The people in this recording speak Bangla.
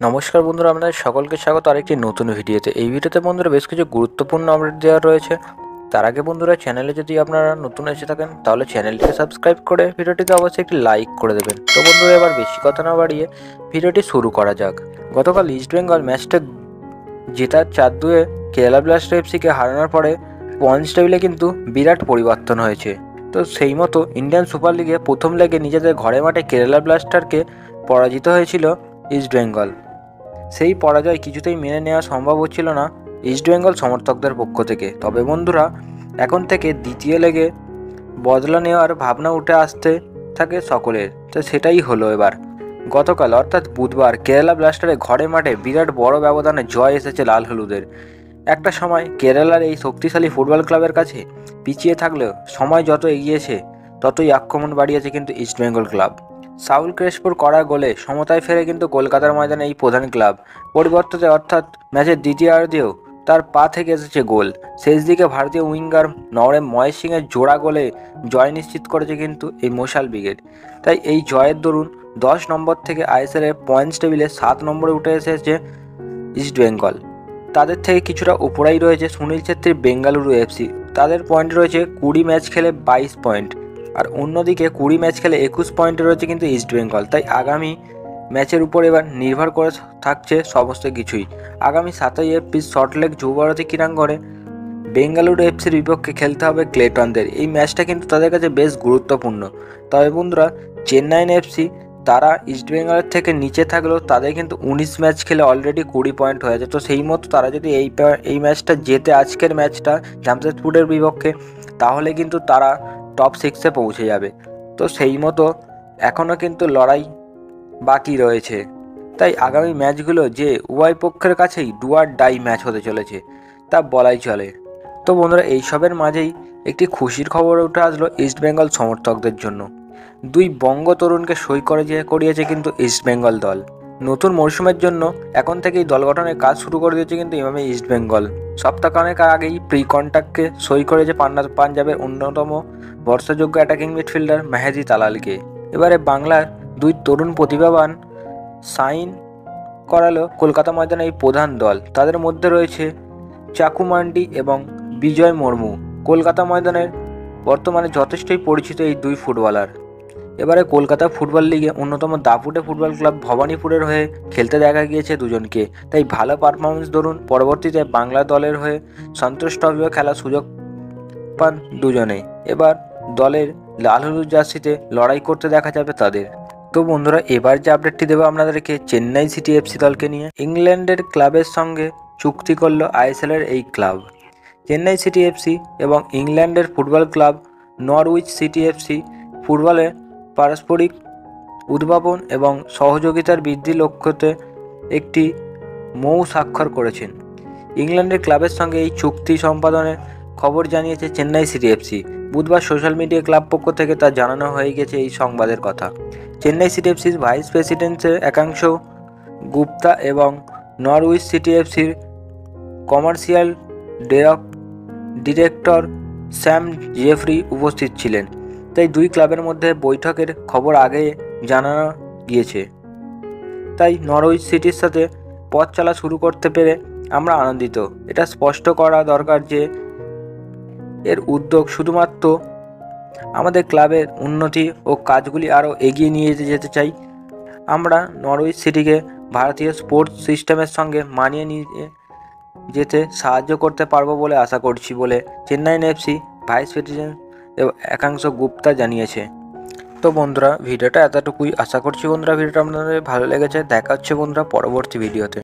নমস্কার বন্ধুরা, আপনাদের সকলকে স্বাগত আরেকটি নতুন ভিডিওতে। এই ভিডিওতে বন্ধুরা বেশ কিছু গুরুত্বপূর্ণ আপডেট দেওয়া রয়েছে। তার আগে বন্ধুরা, চ্যানেলে যদি আপনারা নতুন এসে থাকেন তাহলে চ্যানেলটিকে সাবস্ক্রাইব করে ভিডিওটিতে অবশ্যই একটি লাইক করে দেবেন। তো বন্ধুরা, এবার বেশি কথা না বাড়িয়ে ভিডিওটি শুরু করা যাক। গতকাল ইস্ট বেঙ্গল ম্যাচটা জেতার 4-2-এ কেরালা ব্লাস্টার এফসিকে হারানোর পরে পয়েন্টস টেবিলে কিন্তু বিরাট পরিবর্তন হয়েছে। তো সেই মতো ইন্ডিয়ান সুপার লিগে প্রথম লেগে নিজেদের ঘরের মাঠে কেরালা ব্লাস্টারকে পরাজিত হয়েছিল ইস্ট বেঙ্গল। সেই পরাজয় কিছুতেই মেনে নেওয়া সম্ভব হচ্ছিল না ইস্টবেঙ্গল সমর্থকদের পক্ষ থেকে। তবে বন্ধুরা, এখন থেকে দ্বিতীয় লেগে বদলা নেওয়ার ভাবনা উঠে আসতে থাকে সকলের। তো সেটাই হলো এবার। গতকাল অর্থাৎ বুধবার কেরালা ব্লাস্টারে ঘরে মাঠে বিরাট বড় ব্যবধানে জয় এসেছে লাল হলুদের। একটা সময় কেরালার এই শক্তিশালী ফুটবল ক্লাবের কাছে পিছিয়ে থাকলেও সময় যত এগিয়েছে ততই আক্রমণ বাড়িয়েছে কিন্তু ইস্টবেঙ্গল ক্লাব। সাউল ক্রেসপোর করা গোলে সমতায় ফেরে কিন্তু কলকাতার ময়দানে এই প্রধান ক্লাব। পরিবর্তনে অর্থাৎ ম্যাচের দ্বিতীয়ার্ধেও তার পা থেকে এসেছে গোল। শেষ দিকে ভারতীয় উইঙ্গার নরেম মহেশ সিংয়ের জোড়া গোলে জয় নিশ্চিত করেছে কিন্তু এই মশাল ব্রিগেড। তাই এই জয়ের দরুন 10 নম্বর থেকে আইএসএলের পয়েন্টস টেবিলে 7 নম্বরে উঠে এসেছে ইস্টবেঙ্গল। তাদের থেকে কিছুটা উপরেই রয়েছে সুনীল ছেত্রীর বেঙ্গালুরু এফসি। তাদের পয়েন্ট রয়েছে 20 ম্যাচ খেলে 22 পয়েন্ট, আর অন্যদিকে 20 ম্যাচ খেলে 21 পয়েন্টে রয়েছে কিন্তু ইস্টবেঙ্গল। তাই আগামী ম্যাচের উপর এবার নির্ভর করে থাকছে সমস্ত কিছুই। আগামী 7ই এপ্রিল সল্টলেক যুবভারতী ক্রীড়াঙ্গনে বেঙ্গালুরু এফসির বিপক্ষে খেলতে হবে ক্লেটনদের। এই ম্যাচটা কিন্তু তাদের কাছে বেশ গুরুত্বপূর্ণ। তবে বন্ধুরা, চেন্নাইন এফসি তারা ইস্টবেঙ্গলের থেকে নিচে থাকলেও তাদের কিন্তু 19 ম্যাচ খেলে অলরেডি 20 পয়েন্ট হয়েছে। তো সেই মতো তারা যদি এই ম্যাচটা জেতে, আজকের ম্যাচটা জামশেদপুরের বিপক্ষে, তাহলে কিন্তু তারা টপ 6-এ পৌঁছে যাবে। তো সেই মতো এখনও কিন্তু লড়াই বাকি রয়েছে। তাই আগামী ম্যাচগুলো যে উভয় পক্ষের কাছেই ডু অর ডাই ম্যাচ হতে চলেছে তা বলাই চলে। তো বন্ধুরা, এইসবের মাঝেই একটি খুশির খবর উঠে আসলো ইস্টবেঙ্গল সমর্থকদের জন্য। 2 বঙ্গ তরুণকে সই করিয়েছে কিন্তু ইস্টবেঙ্গল দল। নতুন মরশুমের জন্য এখন থেকেই দল গঠনের কাজ শুরু করে দিয়েছে কিন্তু এভাবে ইস্টবেঙ্গল। সপ্তাহখানেক আগেই প্রি কন্ট্রাক্টকে সই করেছে পাঞ্জাবের অন্যতম ভরসাযোগ্য অ্যাটাকিং মিডফিল্ডার মেহেদি তালালকে। এবারে বাংলার 2 তরুণ প্রতিভাবান সাইন করালো কলকাতা ময়দানে এই প্রধান দল। তাদের মধ্যে রয়েছে চাকু মান্ডি এবং বিজয় মুর্মু। কলকাতা ময়দানের বর্তমানে যথেষ্টই পরিচিত এই 2 ফুটবলার। এবারে কলকাতা ফুটবল লিগে অন্যতম দাপুটে ফুটবল ক্লাব ভবানীপুরের হয়ে খেলতে দেখা গিয়েছে দুজনকে। তাই ভালো পারফরমেন্স দরুন পরবর্তীতে বাংলা দলের হয়ে সন্তোষ ট্রফিও খেলার সুযোগ পান দুজনেই। এবার দলের লাল হলুদ জার্সিতে লড়াই করতে দেখা যাবে তাদের। তো বন্ধুরা, এবার যে আপডেটটি দেবো আপনাদেরকে চেন্নাই সিটি এফসি দলকে নিয়ে। ইংল্যান্ডের ক্লাবের সঙ্গে চুক্তি করল আইএসএলের এই ক্লাব। চেন্নাই সিটি এফসি এবং ইংল্যান্ডের football club Norwich city FC ফুটবলে পারস্পরিক উদ্ভাবন এবং সহযোগিতার বৃদ্ধি লক্ষ্যতে একটি মৌ স্বাক্ষর করেছেন। ইংল্যান্ডের ক্লাবের সঙ্গে এই চুক্তি সম্পাদনের খবর জানিয়েছে চেন্নাই সিটি এফসি। বুধবার সোশ্যাল মিডিয়া ক্লাব পক্ষ থেকে তা জানানো হয়ে গেছে এই সংবাদের কথা। চেন্নাই সিটি এফসির ভাইস প্রেসিডেন্টের একাংশ গুপ্তা এবং নরউইচ সিটি এফসির কমার্শিয়াল ডিরেক্টর স্যাম জেফরি উপস্থিত ছিলেন। তাই 2 ক্লাবের মধ্যে বৈঠকের খবর আগে জানানো গিয়েছে। তাই নরউইচ সিটির সাথে পথ চলা শুরু করতে পেরে আমরা আনন্দিত। এটা স্পষ্ট করা দরকার যে এর উদ্যোগ শুধুমাত্র আমাদের ক্লাবের উন্নতি ও কাজগুলি আরও এগিয়ে নিয়ে যেতে চাই। আমরা নরউইচ সিটিকে ভারতীয় স্পোর্টস সিস্টেমের সঙ্গে মানিয়ে নিয়ে যেতে সাহায্য করতে পারবো বলে আশা করছি বলে চেন্নাই এফসি ভাইস প্রেসিডেন্ট একাংশ গুপ্তা জানিয়েছে। তো বন্ধুরা, ভিডিওটা এতটুকুই। আশা করছি বন্ধুরা ভিডিওটা আপনাদের ভালো লেগেছে। দেখা হচ্ছে বন্ধুরা পরবর্তী ভিডিওতে।